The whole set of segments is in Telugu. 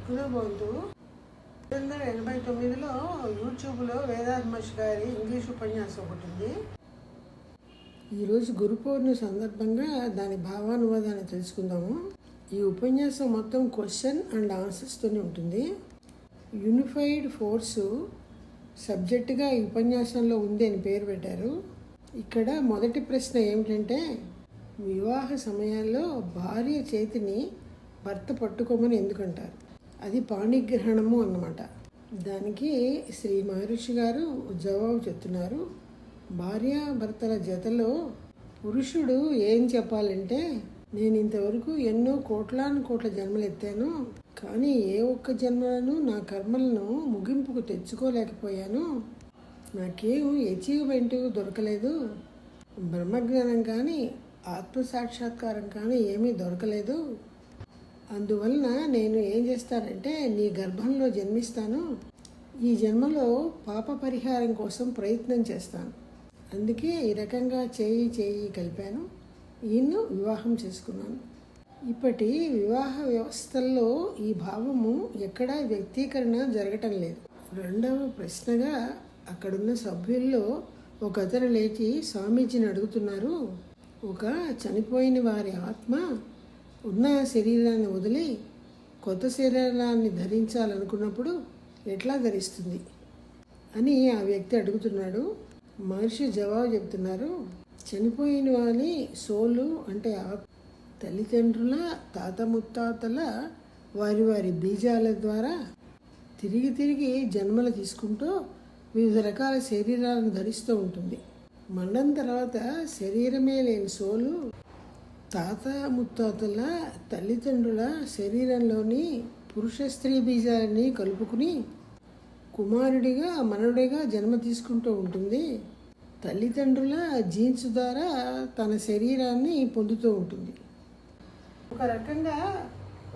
అనుభవంతు 1989లో యూట్యూబ్లో వేదాద్మష్ గారి ఇంగ్లీష్ ఉపన్యాసం ఒకటి ఉంది. ఈరోజు గురు పౌర్ణమి సందర్భంగా దాని భావానువాదాన్ని తెలుసుకుందాము. ఈ ఉపన్యాసం మొత్తం క్వశ్చన్ అండ్ ఆన్సర్స్తోనే ఉంటుంది. యూనిఫైడ్ ఫోర్సు సబ్జెక్టుగా ఈ ఉపన్యాసంలో ఉంది అని పేరు పెట్టారు. ఇక్కడ మొదటి ప్రశ్న ఏమిటంటే, వివాహ సమయాల్లో భార్య చేతిని భర్త పట్టుకోమని ఎందుకంటారు? అది పాణిగ్రహణము అన్నమాట. దానికి శ్రీ మహర్షి గారు జవాబు చెప్తున్నారు. భార్యాభర్తల జతలో పురుషుడు ఏం చెప్పాలంటే, నేను ఇంతవరకు ఎన్నో కోట్ల జన్మలు ఎత్తాను, కానీ ఏ ఒక్క జన్మలను నా కర్మలను ముగింపుకు తెచ్చుకోలేకపోయాను. నాకేం అచీవ్మెంట్ దొరకలేదు, బ్రహ్మజ్ఞానం కానీ ఆత్మసాక్షాత్కారం కానీ ఏమీ దొరకలేదు. అందువలన నేను ఏం చేస్తానంటే, నీ గర్భంలో జన్మిస్తాను, ఈ జన్మలో పాప పరిహారం కోసం ప్రయత్నం చేస్తాను. అందుకే ఈ రకంగా చేయి కలిపాను, ఈయన్ను వివాహం చేసుకున్నాను. ఇప్పటి వివాహ వ్యవస్థల్లో ఈ భావము ఎక్కడా వ్యక్తీకరణ జరగటం లేదు. రెండవ ప్రశ్నగా అక్కడున్న సభ్యుల్లో ఒక అతను లేచి స్వామీజీని అడుగుతున్నారు, ఒక చనిపోయిన వారి ఆత్మ ఉన్న శరీరాన్ని వదిలి కొత్త శరీరాన్ని ధరించాలనుకున్నప్పుడు ఎట్లా ధరిస్తుంది అని ఆ వ్యక్తి అడుగుతున్నాడు. మహర్షి జవాబు చెప్తున్నారు, చనిపోయిన వారి సోలు అంటే తల్లిదండ్రుల తాత ముత్తాతల వారి బీజాల ద్వారా తిరిగి జన్మలు తీసుకుంటూ వివిధ రకాల శరీరాలను ధరిస్తూ ఉంటుంది. మరణం తర్వాత శరీరమే లేని సోలు తాత ముత్తాతల తల్లిదండ్రుల శరీరంలోని పురుష స్త్రీ బీజాలని కలుపుకుని కుమారుడిగా మనవుడిగా జన్మ తీసుకుంటూ ఉంటుంది. తల్లిదండ్రుల జీన్స్ ద్వారా తన శరీరాన్ని పొందుతూ ఉంటుంది. ఒక రకంగా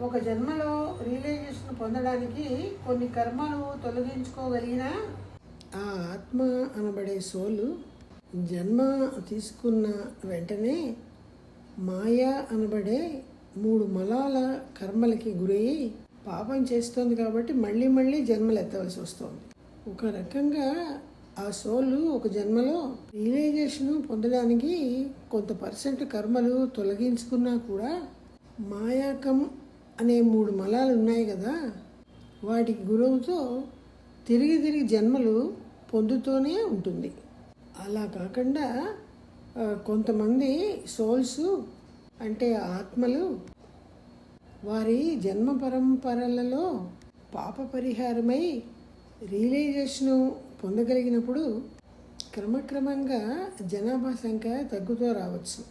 ఒక జన్మలో రియలైజేషన్ పొందడానికి కొన్ని కర్మలు తొలగించుకోగలిగిన ఆ ఆత్మ అనబడే సోలు జన్మ తీసుకున్న వెంటనే మాయా అనబడే 3 మలాల కర్మలకి గురయ్యి పాపం చేస్తోంది. కాబట్టి మళ్ళీ జన్మలు ఎత్తవలసి వస్తుంది. ఒక రకంగా ఆ సోలు ఒక జన్మలో రియలైజేషన్ పొందడానికి కొంత పర్సెంట్ కర్మలు తొలగించుకున్నా కూడా మాయాకం అనే 3 మలాలు ఉన్నాయి కదా, వాటికి గురవుతో తిరిగి జన్మలు పొందుతూనే ఉంటుంది. అలా కాకుండా కొంతమంది సోల్స్ అంటే ఆత్మలు వారి జన్మ పరంపరలలో పాప పరిహారమై రియలైజేషను పొందగలిగినప్పుడు క్రమక్రమంగా జనాభా సంఖ్య తగ్గుతూ రావచ్చు.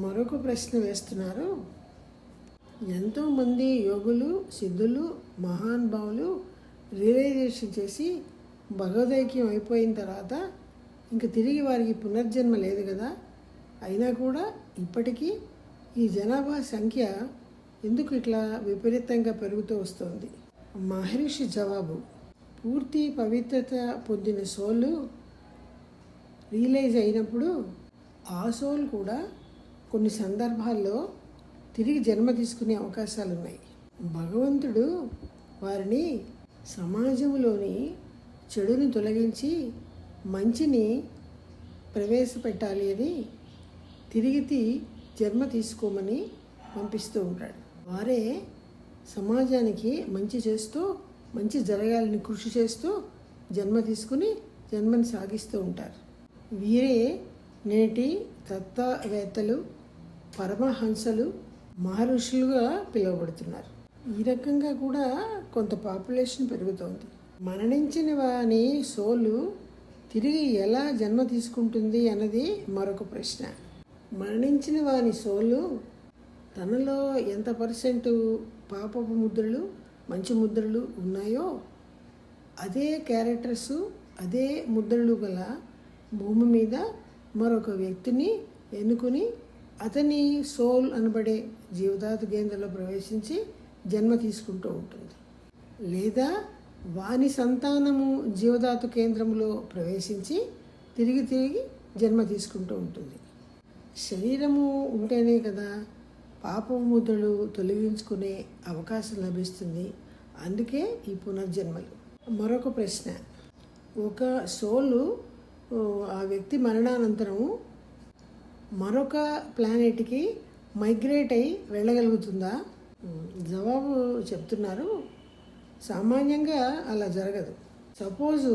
మరొక ప్రశ్న వేస్తున్నారు, ఎంతోమంది యోగులు సిద్ధులు మహానుభావులు రియలైజేషన్ చేసి భగవదైక్యం అయిపోయిన తర్వాత ఇంక తిరిగి వారికి పునర్జన్మ లేదు కదా, అయినా కూడా ఇప్పటికీ ఈ జనాభా సంఖ్య ఎందుకు ఇట్లా విపరీతంగా పెరుగుతూ వస్తుంది? మహర్షి జవాబు, పూర్తి పవిత్రత పొందిన సోలు రియలైజ్ అయినప్పుడు ఆ సోల్ కూడా కొన్ని సందర్భాల్లో తిరిగి జన్మ తీసుకునే అవకాశాలు ఉన్నాయి. భగవంతుడు వారిని సమాజంలోని చెడుని తొలగించి మంచిని ప్రవేశపెట్టాలి అని తిరిగి జన్మ తీసుకోమని పంపిస్తూ ఉంటాడు. వారే సమాజానికి మంచి చేస్తూ మంచి జరగాలని కృషి చేస్తూ జన్మ తీసుకుని జన్మని సాగిస్తూ ఉంటారు. వీరే నేటి తత్వవేత్తలు పరమహంసలు మహర్షులుగా పిలువబడుతున్నారు. ఈ రకంగా కూడా కొంత పాపులేషన్ పెరుగుతోంది. మరణించిన వాని సోలు తిరిగి ఎలా జన్మ తీసుకుంటుంది అన్నది మరొక ప్రశ్న. మరణించిన వాని సోలు తనలో ఎంత పర్సెంట్ పాపపు ముద్రలు మంచి ముద్రలు ఉన్నాయో అదే క్యారెక్టర్స్ అదే ముద్రలు గల భూమి మీద మరొక వ్యక్తిని ఎన్నుకొని అతని సోల్ అనబడే జీవధాతు కేంద్రంలో ప్రవేశించి జన్మ తీసుకుంటూ ఉంటుంది. లేదా వాని సంతానము జీవధాతు కేంద్రంలో ప్రవేశించి తిరిగి జన్మ తీసుకుంటూ ఉంటుంది. శరీరము ఉంటేనే కదా పాపముద్రలు తొలగించుకునే అవకాశం లభిస్తుంది. అందుకే ఈ పునర్జన్మలు. మరొక ప్రశ్న, ఒక సోలు ఆ వ్యక్తి మరణానంతరం మరొక ప్లానెట్కి మైగ్రేట్ అయి వెళ్ళగలుగుతుందా? జవాబు చెప్తున్నారు, సామాన్యంగా అలా జరగదు. సపోజు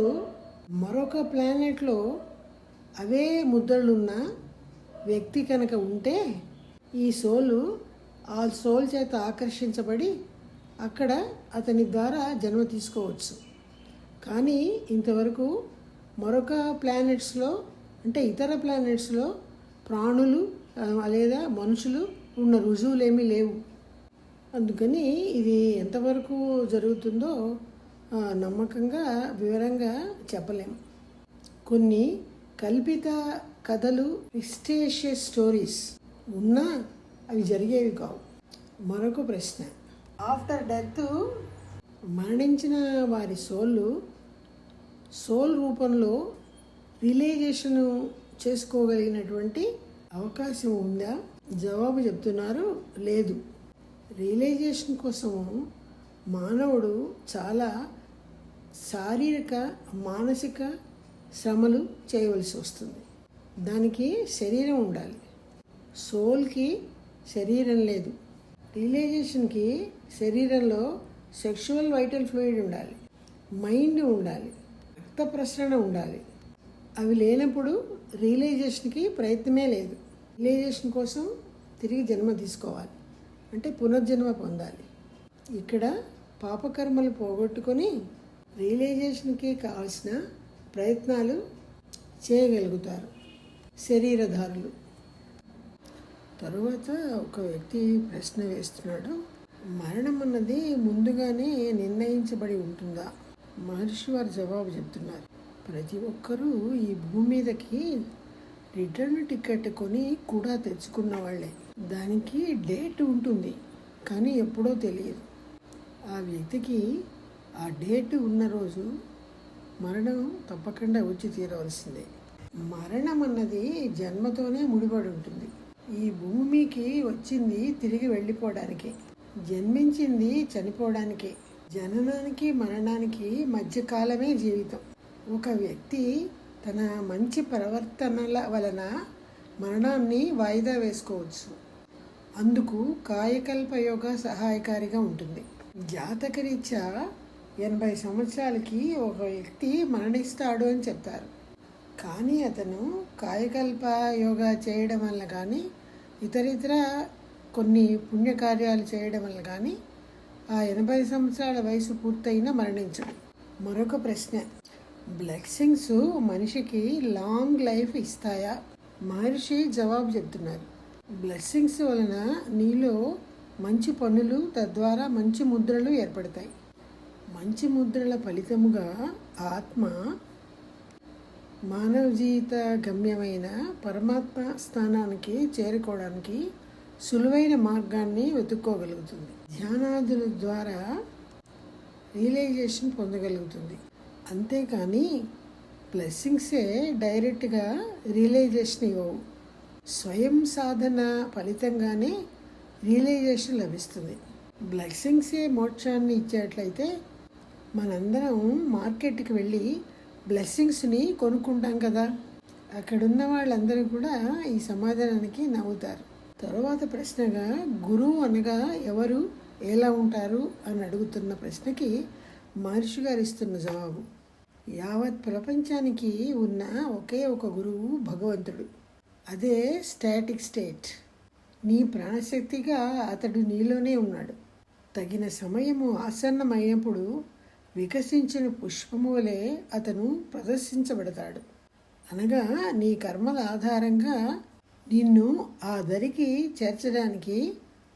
మరొక ప్లానెట్లో అవే ముద్రలున్న వ్యక్తి కనుక ఉంటే ఈ సోలు ఆ సోల్ చేత ఆకర్షించబడి అక్కడ అతని ద్వారా జన్మ తీసుకోవచ్చు. కానీ ఇంతవరకు మరొక ప్లానెట్స్లో అంటే ఇతర ప్లానెట్స్లో ప్రాణులు లేదా మనుషులు ఉన్న రుజువులేమీ లేవు. అందుకని ఇది ఎంతవరకు జరుగుతుందో నమ్మకంగా వివరంగా చెప్పలేము. కొన్ని కల్పిత కథలు, ఫిక్స్టేషియస్ స్టోరీస్ ఉన్నా అవి జరిగేవి కావు. మరొక ప్రశ్న, ఆఫ్టర్ డెత్ మరణించిన వారి సోల్ రూపంలో రియలైజేషన్ చేసుకోగలిగినటువంటి అవకాశం ఉందా? జవాబు చెప్తున్నారు, లేదు. రియలైజేషన్ కోసము మానవుడు చాలా శారీరక మానసిక శ్రమలు చేయవలసి వస్తుంది. దానికి శరీరం ఉండాలి. సోల్కి శరీరం లేదు. రియలైజేషన్కి శరీరంలో సెక్షువల్ వైటల్ ఫ్లూయిడ్ ఉండాలి, మైండ్ ఉండాలి, రక్త ప్రసరణ ఉండాలి. అవి లేనప్పుడు రియలైజేషన్కి ప్రయత్నమే లేదు. రియలైజేషన్ కోసం తిరిగి జన్మ తీసుకోవాలి, అంటే పునర్జన్మ పొందాలి. ఇక్కడ పాపకర్మలు పోగొట్టుకొని రియలైజేషన్కి కావాల్సిన ప్రయత్నాలు చేయగలుగుతారు శరీరధారులు. తరువాత ఒక వ్యక్తి ప్రశ్న వేస్తున్నాడు, మరణం అన్నది ముందుగానే నిర్ణయించబడి ఉంటుందా? మహర్షి వారు జవాబు చెప్తున్నారు, ప్రతి ఒక్కరూ ఈ భూమి మీదకి రిటర్న్ టికెట్ కొని కూడా తెచ్చుకున్న వాళ్ళే. దానికి డేట్ ఉంటుంది, కానీ ఎప్పుడో తెలియదు. ఆ వ్యక్తికి ఆ డేట్ ఉన్న రోజు మరణం తప్పకుండా వచ్చి తీరవలసిందే. మరణం అన్నది జన్మతోనే ముడిపడి ఉంటుంది. ఈ భూమికి వచ్చింది తిరిగి వెళ్ళిపోవడానికే, జన్మించింది చనిపోవడానికే. జననానికి మరణానికి మధ్యకాలమే జీవితం. ఒక వ్యక్తి తన మంచి ప్రవర్తనల వలన మరణాన్ని వాయిదా వేసుకోవచ్చు. అందుకు కాయకల్ప యోగా సహాయకారిగా ఉంటుంది. జాతకరీత్యా 80 సంవత్సరాలకి ఒక వ్యక్తి మరణిస్తాడు అని చెప్తారు. కానీ అతను కాయకల్ప యోగా చేయడం వల్ల కానీ ఇతర కొన్ని పుణ్యకార్యాలు చేయడం వల్ల కానీ ఆ 80 సంవత్సరాల వయసు పూర్తయినా మరణించడు. మరొక ప్రశ్న, బ్లెస్సింగ్స్ మనిషికి లాంగ్ లైఫ్ ఇస్తాయా? మహర్షి జవాబు చెప్తున్నారు, బ్లెస్సింగ్స్ వలన నీలో మంచి పనులు, తద్వారా మంచి ముద్రలు ఏర్పడతాయి. మంచి ముద్రల ఫలితముగా ఆత్మ మానవ జీవిత గమ్యమైన పరమాత్మ స్థానానికి చేరుకోవడానికి సులువైన మార్గాన్ని వెతుక్కోగలుగుతుంది. ధ్యానాదుల ద్వారా రియలైజేషన్ పొందగలుగుతుంది. అంతేకాని బ్లెస్సింగ్సే డైరెక్ట్గా రియలైజేషన్ ఇవ్వవు. స్వయం సాధన ఫలితంగానే రియలైజేషన్ లభిస్తుంది. బ్లెస్సింగ్సే మోక్షాన్ని ఇచ్చేట్లయితే మనందరం మార్కెట్కి వెళ్ళి బ్లెస్సింగ్స్ని కొనుక్కుంటాం కదా. అక్కడున్న వాళ్ళందరూ కూడా ఈ సమాధానానికి నవ్వుతారు. తరువాత ప్రశ్నగా, గురువు అనగా ఎవరు, ఎలా ఉంటారు అని అడుగుతున్న ప్రశ్నకి మహర్షి గారు ఇస్తున్న జవాబు, యావత్ ప్రపంచానికి ఉన్న ఒకే ఒక గురువు భగవంతుడు. అదే స్టాటిక్ స్టేట్. నీ ప్రాణశక్తిగా అతడు నీలోనే ఉన్నాడు. తగిన సమయము ఆసన్నమైనప్పుడు వికసించిన పుష్పము వలె అతను ప్రదర్శించబడతాడు. అనగా నీ కర్మల ఆధారంగా నిన్ను ఆ దరికి చేర్చడానికి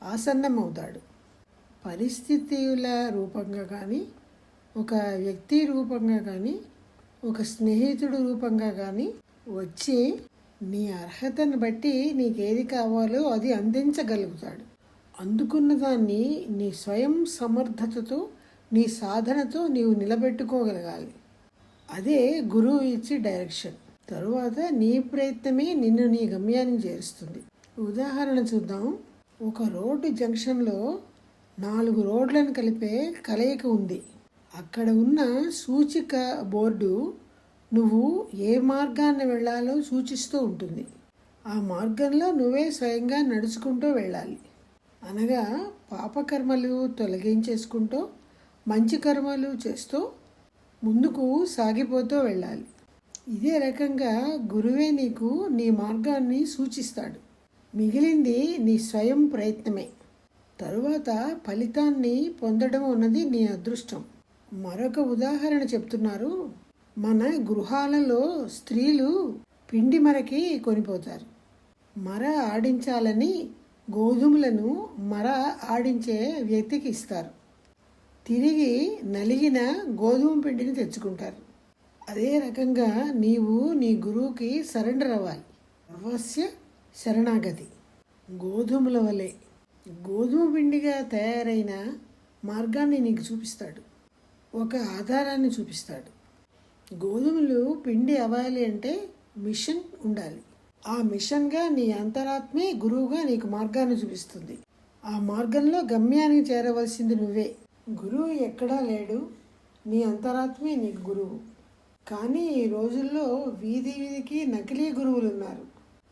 ఆసన్నమవుతాడు. పరిస్థితుల రూపంగా కానీ, ఒక వ్యక్తి రూపంగా కానీ, ఒక స్నేహితుడు రూపంగా కానీ వచ్చి నీ అర్హతను బట్టి నీకేది కావాలో అది అందించగలుగుతాడు. అందుకున్న దాన్ని నీ స్వయం సమర్థతతో, నీ సాధనతో నీవు నిలబెట్టుకోగలగాలి. అదే గురువు ఇచ్చే డైరెక్షన్. తరువాత నీ ప్రయత్నమే నిన్ను నీ గమ్యాన్ని చేరుస్తుంది. ఉదాహరణ చూద్దాం. ఒక రోడ్డు జంక్షన్లో 4 రోడ్లను కలిపే కలయిక ఉంది. అక్కడ ఉన్న సూచిక బోర్డు నువ్వు ఏ మార్గాన్ని వెళ్ళాలో సూచిస్తూ ఉంటుంది. ఆ మార్గంలో నువ్వే స్వయంగా నడుచుకుంటూ వెళ్ళాలి. అనగా పాపకర్మలు తొలగించేసుకుంటూ మంచి కర్మలు చేస్తూ ముందుకు సాగిపోతూ వెళ్ళాలి. ఇదే రకంగా గురువే నీకు నీ మార్గాన్ని సూచిస్తాడు. మిగిలింది నీ స్వయం ప్రయత్నమే. తరువాత ఫలితాన్ని పొందడం అన్నది నీ అదృష్టం. మరొక ఉదాహరణ చెప్తున్నారు. మన గృహాలలో స్త్రీలు పిండి మరకి కొనిపోతారు. మర ఆడించాలని గోధుమలను మర ఆడించే వ్యక్తికి ఇస్తారు. తిరిగి నలిగిన గోధుమ పిండిని తెచ్చుకుంటారు. అదే రకంగా నీవు నీ గురువుకి సరెండర్ అవ్వాలి. సర్వస్య శరణాగతి. గోధుమల వలె గోధుమ పిండిగా తయారైన మార్గాన్ని నీకు చూపిస్తాడు. ఒక ఆధారాన్ని చూపిస్తాడు. గోధుమలు పిండి అవ్వాలి అంటే మిషన్ ఉండాలి. ఆ మిషన్గా నీ అంతరాత్మే గురువుగా నీకు మార్గాన్ని చూపిస్తుంది. ఆ మార్గంలో గమ్యానికి చేరవలసింది నువ్వే. గురువు ఎక్కడా లేడు, నీ అంతరాత్మే నీకు గురువు. కానీ ఈ రోజుల్లో వీధి వీధికి నకిలీ గురువులు ఉన్నారు.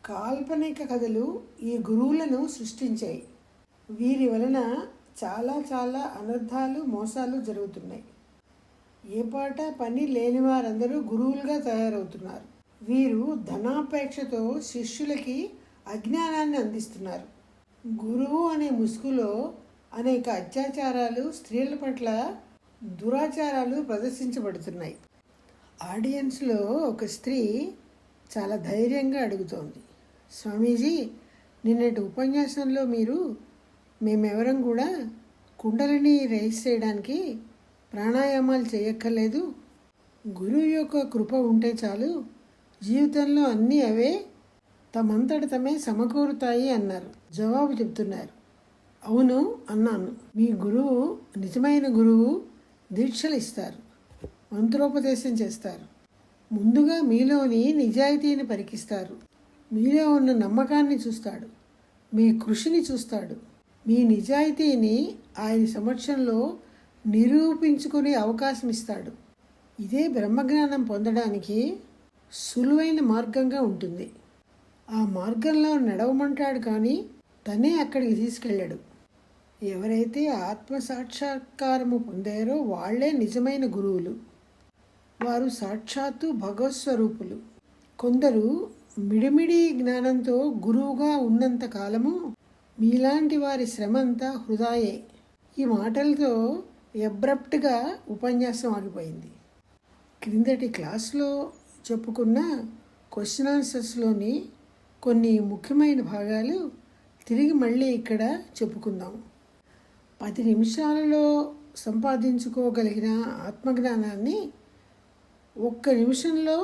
కాల్పనిక కథలు ఈ గురువులను సృష్టించాయి. వీరి వలన చాలా అనర్థాలు మోసాలు జరుగుతున్నాయి. ఏ పాట పని లేని వారందరూ గురువులుగా తయారవుతున్నారు. వీరు ధనాపేక్షతో శిష్యులకి అజ్ఞానాన్ని అందిస్తున్నారు. గురువు అనే ముసుగులో అనేక అత్యాచారాలు, స్త్రీల పట్ల దురాచారాలు ప్రదర్శించబడుతున్నాయి. ఆడియన్స్లో ఒక స్త్రీ చాలా ధైర్యంగా అడుగుతోంది, స్వామీజీ, నిన్నటి ఉపన్యాసంలో మేమెవరం కూడా కుండలిని రైస్ చేయడానికి ప్రాణాయామాలు చేయక్కర్లేదు, గురువు యొక్క కృప ఉంటే చాలు, జీవితంలో అన్నీ అవే తమంతట తమే సమకూరుతాయి అన్నారు. జవాబు చెప్తున్నారు. అవును అన్నాను. మీ గురువు నిజమైన గురువు దీక్షలు ఇస్తారు, మంత్రోపదేశం చేస్తారు. ముందుగా మీలోని నిజాయితీని పరీక్షిస్తారు. మీలో ఉన్న నమ్మకాన్ని చూస్తాడు, మీ కృషిని చూస్తాడు. మీ నిజాయితీని ఆయన సమక్షంలో నిరూపించుకునే అవకాశం ఇస్తాడు. ఇదే బ్రహ్మజ్ఞానం పొందడానికి సులువైన మార్గంగా ఉంటుంది. ఆ మార్గంలో నడవమంటాడు కానీ తనే అక్కడికి తీసుకెళ్ళాడు. ఎవరైతే ఆత్మసాక్షాత్కారము పొందారో వాళ్లే నిజమైన గురువులు. వారు సాక్షాత్తు భగవత్ స్వరూపులు. కొందరు మిడిమిడి జ్ఞానంతో గురువుగా ఉన్నంత కాలము మీలాంటి వారి శ్రమ అంతా వృధాయే. ఈ మాటలతో అబ్రప్ట్గా ఉపన్యాసం ఆగిపోయింది. క్రిందటి క్లాస్లో చెప్పుకున్న క్వశ్చన్ ఆన్సర్స్లోని కొన్ని ముఖ్యమైన భాగాలు తిరిగి మళ్ళీ ఇక్కడ చెప్పుకుందాం. 10 నిమిషాలలో సంపాదించుకోగలిగిన ఆత్మజ్ఞానాన్ని 1 నిమిషంలో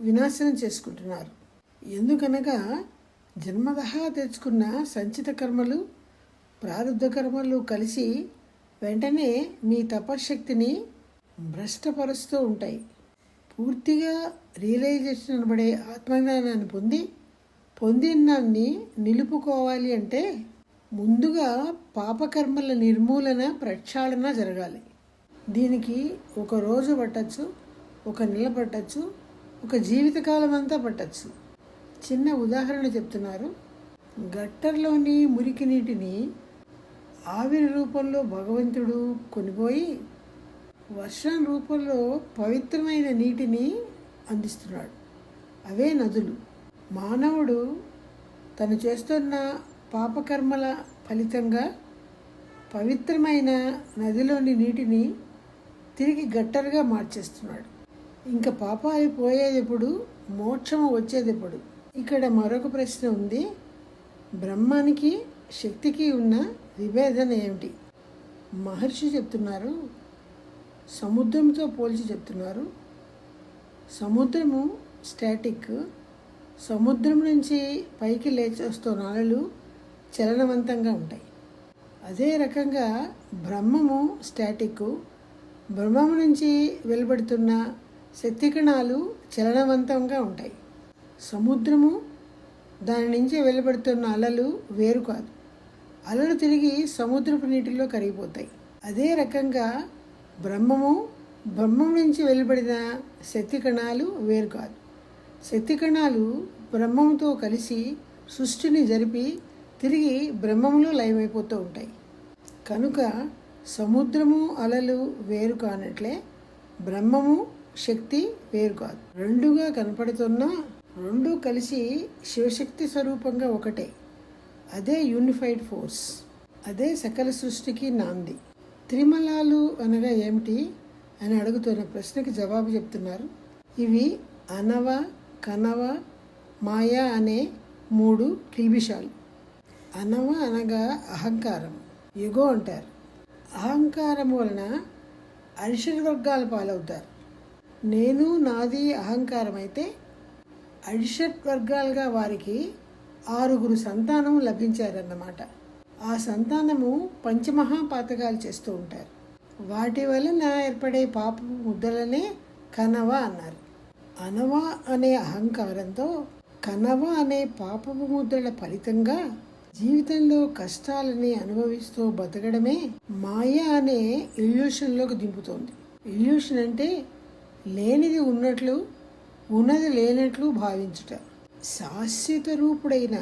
వినాశనం చేసుకుంటున్నారు. ఎందుకనగా జన్మదహా తెచ్చుకున్న సంచిత కర్మలు, ప్రారంధ కర్మలు కలిసి వెంటనే మీ తపశక్తిని భ్రష్టపరుస్తూ ఉంటాయి. పూర్తిగా రియలైజేషన్ అనబడే ఆత్మజ్ఞానాన్ని పొందినాన్ని నిలుపుకోవాలి అంటే ముందుగా పాపకర్మల నిర్మూలన, ప్రక్షాళన జరగాలి. దీనికి 1 రోజు పట్టచ్చు, 1 నెల పట్టచ్చు, 1 జీవితకాలం అంతా పట్టచ్చు. చిన్న ఉదాహరణ చెప్తున్నారు. గట్టర్లోని మురికి నీటిని ఆవిరి రూపంలో భగవంతుడు కొనిపోయి వర్షం రూపంలో పవిత్రమైన నీటిని అందిస్తున్నాడు. అవే నదులు. మానవుడు తను చేస్తున్న పాపకర్మల ఫలితంగా పవిత్రమైన నదిలోని నీటిని తిరిగి గట్టరుగా మార్చేస్తున్నాడు. ఇంకా పాపాలు పోయేదెప్పుడు, మోక్షము వచ్చేదెప్పుడు? ఇక్కడ మరొక ప్రశ్న ఉంది. బ్రహ్మానికి శక్తికి ఉన్న విభేదన ఏమిటి? మహర్షి చెప్తున్నారు, సముద్రంతో పోల్చి చెప్తున్నారు. సముద్రము స్టాటిక్. సముద్రం నుంచి పైకి లేచి వస్తున్న అలలు చలనవంతంగా ఉంటాయి. అదే రకంగా బ్రహ్మము స్టాటిక్. బ్రహ్మము నుంచి వెలువడుతున్న శక్తికణాలు చలనవంతంగా ఉంటాయి. సముద్రము, దాని నుంచి వెలువడుతున్న అలలు వేరు కాదు. అలలు తిరిగి సముద్రపు నీటిలో కరిగిపోతాయి. అదే రకంగా బ్రహ్మం నుంచి వెలువడిన శక్తి కణాలు వేరు కాదు. శక్తి కణాలు బ్రహ్మంతో కలిసి సృష్టిని జరిపి తిరిగి బ్రహ్మంలో లయమైపోతూ ఉంటాయి. కనుక సముద్రము అలలు వేరు కానట్లే బ్రహ్మము శక్తి వేరు కాదు. రెండుగా కనపడుతున్నా రెండు కలిసి శివశక్తి స్వరూపంగా ఒకటే. అదే యూనిఫైడ్ ఫోర్స్. అదే సకల సృష్టికి నాంది. త్రిమలాలు అనగా ఏమిటి అని అడుగుతున్న ప్రశ్నకి జవాబు చెప్తున్నారు. ఇవి అనవ, కనవ, మాయ అనే 3 కిల్బిషాలు. అనవ అనగా అహంకారం, యుగో అంటారు. అహంకారం వలన అరిషడ్ వర్గాల పాలవుతారు. నేను, నాది అహంకారం అయితే అరిషడ్ వర్గాలుగా వారికి 6 సంతానం లభించారన్నమాట. ఆ సంతానము పంచమహాపాతకాలు చేస్తూ ఉంటారు. వాటి వలన ఏర్పడే పాపపు ముద్దలనే కనవ అన్నారు. అనవ అనే అహంకారంతో కనవ అనే పాపపు ముద్దల ఫలితంగా జీవితంలో కష్టాలని అనుభవిస్తూ బతకడమే మాయ అనే ఇల్యూషన్లోకి దింపుతోంది. ఇల్యూషన్ అంటే లేనిది ఉన్నట్లు, ఉన్నది లేనట్లు భావించుట. శాశ్వత రూపుడైన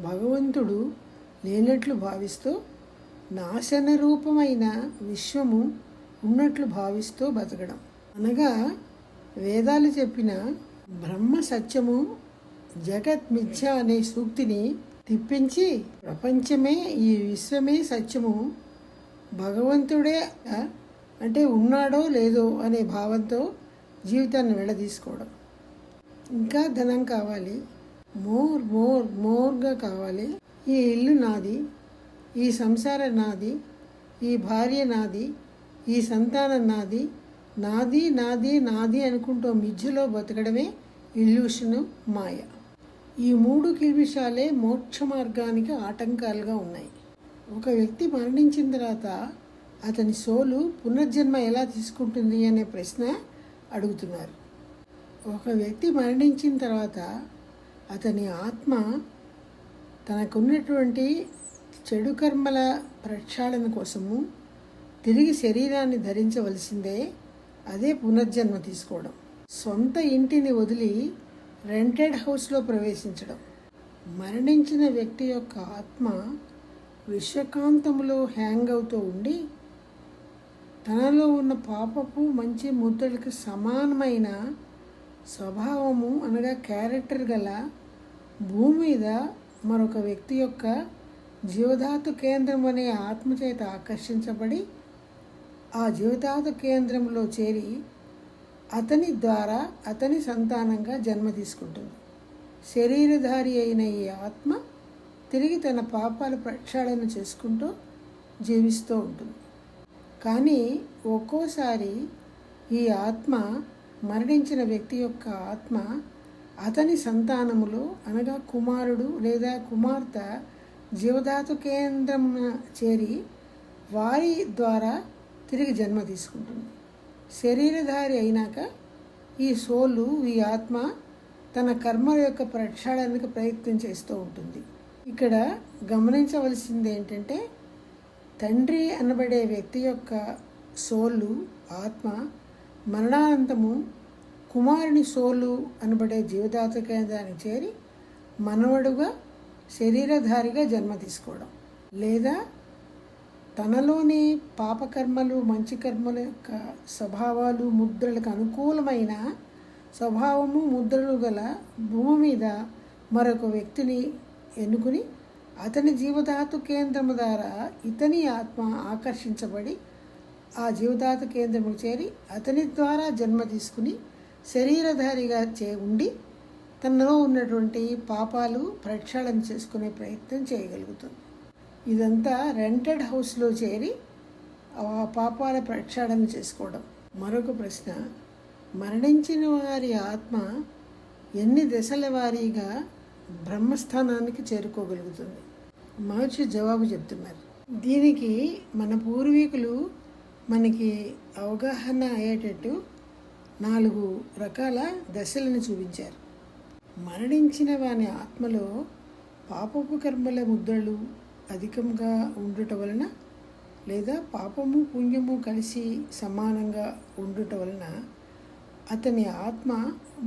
భగవంతుడు లేనట్లు భావిస్తూ, నాశన రూపమైన విశ్వము ఉన్నట్లు భావిస్తూ బతకడం. అనగా వేదాలు చెప్పిన బ్రహ్మ సత్యము, జగత్ మిథ్య అనే సూక్తిని తిప్పించి ప్రపంచమే, ఈ విశ్వమే సత్యము, భగవంతుడే అంటే ఉన్నాడో లేదో అనే భావంతో జీవితాన్ని వెళ్ళదీసుకోవడం. ఇంకా ధనం కావాలి, మోర్గా కావాలి. ఈ ఇల్లు నాది, ఈ సంసారం నాది, ఈ భార్య నాది, ఈ సంతానం నాది, నాది నాది నాది అనుకుంటూ మిథ్యలో బతకడమే ఇల్యూషను, మాయ. ఈ 3 కిల్బిషాలే మోక్ష మార్గానికి ఆటంకాలుగా ఉన్నాయి. ఒక వ్యక్తి మరణించిన తర్వాత అతని సోలు పునర్జన్మ ఎలా తీసుకుంటుంది అనే ప్రశ్న అడుగుతున్నారు. ఒక వ్యక్తి మరణించిన తర్వాత అతని ఆత్మ తనకున్నటువంటి చెడు కర్మల ప్రక్షాళన కోసము తిరిగి శరీరాన్ని ధరించవలసిందే. అదే పునర్జన్మ తీసుకోవడం. సొంత ఇంటిని వదిలి రెంటెడ్ హౌస్లో ప్రవేశించడం. మరణించిన వ్యక్తి యొక్క ఆత్మ విశ్వకాంతములో హ్యాంగ్ అవుతూ ఉండి తనలో ఉన్న పాపపు మంచి ముద్దలకు సమానమైన స్వభావము అనగా క్యారెక్టర్ గల భూమి మీద మరొక వ్యక్తి యొక్క జీవధాతు కేంద్రం అనే ఆత్మచేత ఆకర్షించబడి ఆ జీవధాతు కేంద్రంలో చేరి అతని ద్వారా అతని సంతానంగా జన్మ తీసుకుంటుంది. శరీరధారి అయిన ఈ ఆత్మ తిరిగి తన పాపాల ప్రక్షాళన చేసుకుంటూ జీవిస్తూ ఉంటుంది. కానీ ఒక్కోసారి ఈ ఆత్మ, మరణించిన వ్యక్తి యొక్క ఆత్మ అతని సంతానములో అనగా కుమారుడు లేదా కుమార్తె జీవధాతు కేంద్రం చేరి వారి ద్వారా తిరిగి జన్మ తీసుకుంటుంది. శరీరధారి అయినాక ఈ సోలు, ఈ ఆత్మ తన కర్మ యొక్క ప్రక్షాళనకు ప్రయత్నం చేస్తూ ఉంటుంది. ఇక్కడ గమనించవలసింది ఏంటంటే, తండ్రి అనబడే వ్యక్తి యొక్క సోలు, ఆత్మ మరణానంతము కుమారుని సోలు అనబడే జీవధాతు కేంద్రానికి చేరి మనవడుగా శరీరధారిగా జన్మ తీసుకోవడం, లేదా తనలోని పాపకర్మలు, మంచి కర్మల యొక్క స్వభావాలు, ముద్రలకు అనుకూలమైన స్వభావము, ముద్రలు గల భూమి మీద మరొక వ్యక్తిని ఎన్నుకుని అతని జీవధాతు కేంద్రము ద్వారా ఇతని ఆత్మ ఆకర్షించబడి ఆ జీవధాతు కేంద్రము చేరి అతని ద్వారా జన్మ తీసుకుని శరీరధారిగా ఉండి తనలో ఉన్నటువంటి పాపాలు ప్రక్షాళన చేసుకునే ప్రయత్నం చేయగలుగుతుంది. ఇదంతా రెంటెడ్ హౌస్లో చేరి ఆ పాపాల ప్రక్షాళన చేసుకోవడం. మరొక ప్రశ్న, మరణించిన వారి ఆత్మ ఎన్ని దశల వారీగా బ్రహ్మస్థానానికి చేరుకోగలుగుతుంది? మహర్షి జవాబు చెప్తున్నారు. దీనికి మన పూర్వీకులు మనకి అవగాహన అయ్యేటట్టు 4 రకాల దశలను చూపించారు. మరణించిన వాని ఆత్మలో పాపపు కర్మల ముద్రలు అధికంగా ఉండుట వలన లేదా పాపము పుణ్యము కలిసి సమానంగా ఉండుట వలన అతని ఆత్మ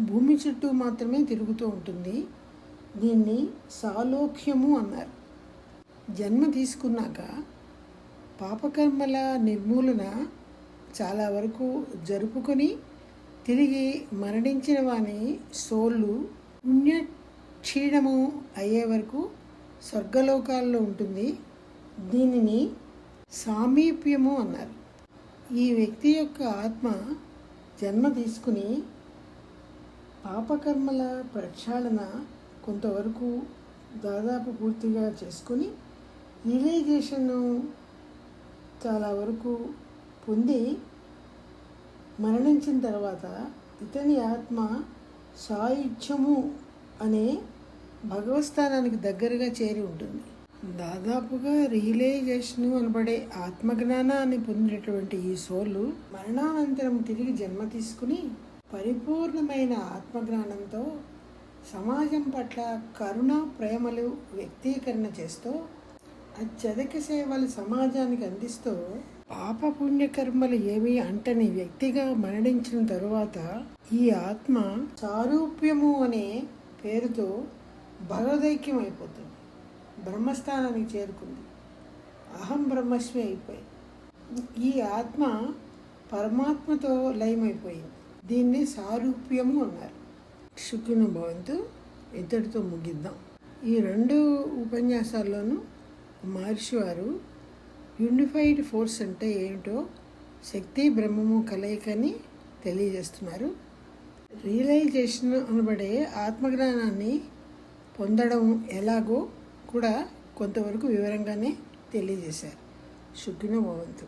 భూమి చుట్టూ మాత్రమే తిరుగుతూ ఉంటుంది. దీన్ని సాలోక్యము అన్నారు. జన్మ తీసుకున్నాక పాపకర్మల నిర్మూలన చాలా వరకు జరుపుకొని తిరిగి మరణించిన వాని సోళ్ళు పుణ్యక్షీణము అయ్యే వరకు స్వర్గలోకాల్లో ఉంటుంది. దీనిని సామీప్యము అన్నారు. ఈ వ్యక్తి యొక్క ఆత్మ జన్మ తీసుకుని పాపకర్మల ప్రక్షాళన కొంతవరకు దాదాపు పూర్తిగా చేసుకుని రియలైజేషన్ను చాలా వరకు పొంది మరణించిన తర్వాత ఇతని ఆత్మ సాయుధ్యము అనే భగవస్థానానికి దగ్గరగా చేరి ఉంటుంది. దాదాపుగా రియలైజేషన్ అనబడే ఆత్మజ్ఞానాన్ని పొందినటువంటి ఈ సోలు మరణానంతరం తిరిగి జన్మ తీసుకుని పరిపూర్ణమైన ఆత్మజ్ఞానంతో సమాజం పట్ల కరుణ ప్రేమలు వ్యక్తీకరణ చేస్తూ అత్యధిక సేవలు సమాజానికి అందిస్తూ పాప పుణ్యకర్మలు ఏమీ అంటని వ్యక్తిగా మరణించిన తరువాత ఈ ఆత్మ సారూప్యము అనే పేరుతో భగవదైక్యం అయిపోతుంది. బ్రహ్మస్థానానికి చేరుకుంది. అహం బ్రహ్మస్మి అయిపోయి ఈ ఆత్మ పరమాత్మతో లయమైపోయింది. దీన్ని సారూప్యము అన్నారు. శుక్రుని భవంతు. ఇంతటితో ముగిద్దాం. ఈ 2 ఉపన్యాసాల్లోనూ మహర్షి వారు యూనిఫైడ్ ఫోర్స్ అంటే ఏమిటో, శక్తి బ్రహ్మము కలయికని తెలియజేస్తున్నారు. రియలైజేషన్ అనబడే ఆత్మజ్ఞానాన్ని పొందడం ఎలాగో కూడా కొంతవరకు వివరంగానే తెలియజేశారు. శుక్రుని భవంతు.